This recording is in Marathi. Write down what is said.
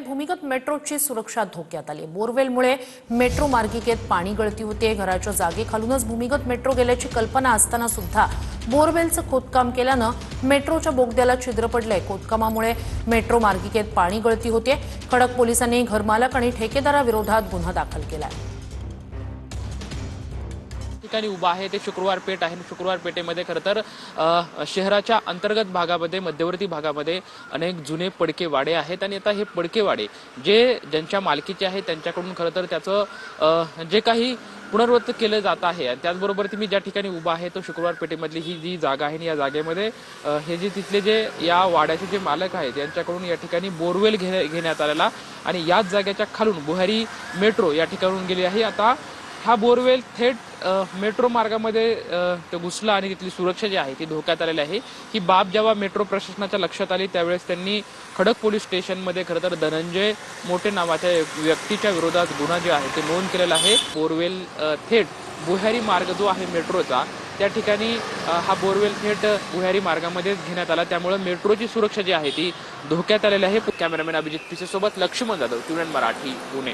भूमिगत मेट्रोची सुरक्षा धोक्यात आली। बोरवेलमुळे मेट्रो मार्गिकेत पाणी गळती होते। घराच्या जागेखालूनच भूमिगत मेट्रो गेल्याची कल्पना असताना सुद्धा बोरवेलचं खोदकाम केल्यानं मेट्रोच्या बोगद्याला छिद्र पडलंय। खोदकामामुळे मेट्रो मार्गिकेत पाणी गळती होते। खडक पोलिसांनी घरमालक आणि ठेकेदाराविरोधात गुन्हा दाखल केलाय। ठिकाणी उभा आहे ते शुक्रवार पेठ आहे। शुक्रवार पेठेमध्ये खरं तर शहराच्या अंतर्गत भागामध्ये मध्यवर्ती भागामध्ये अनेक जुने पडके वाडे आहेत आणि आता हे पडके वाडे ज्यांच्या मालकीचे आहेत त्यांच्याकडून खरं तर त्याचं जे काही पुनर्वत केलं जात आहे। आणि त्याचबरोबर मी ज्या ठिकाणी उभा आहे तो शुक्रवार पेठेमधली ही जी जागा आहे या जागेमध्ये हे जे तिथले जे या वाड्याचे जे मालक आहेत यांच्याकडून या ठिकाणी बोरवेल घेण्यात आलेला आणि याच जागेच्या खालून बुहारी मेट्रो या ठिकाणून गेली आहे। आता हा बोरवेल थेट मेट्रो मार्गामध्ये ते घुसला आणि तिथली सुरक्षा जी आहे ती धोक्यात आलेली आहे। ही बाब जेव्हा मेट्रो प्रशासनाच्या लक्षात आली त्यावेळेस त्यांनी खडक पोलीस स्टेशनमध्ये खरं तर धनंजय मोठे नावाच्या व्यक्तीच्या विरोधात गुन्हा जे आहे ते नोंद केलेला आहे। बोरवेल थेट बुहारी मार्ग जो आहे मेट्रोचा त्या ठिकाणी हा बोरवेल थेट बुहारी मार्गामध्ये घेण्यात आला, त्यामुळे मेट्रोची सुरक्षा जी आहे ती धोक्यात आलेली आहे। कॅमेरामॅन अभिजित पिसे सोबत लक्ष्मण जाधव, TVN मराठी, पुणे।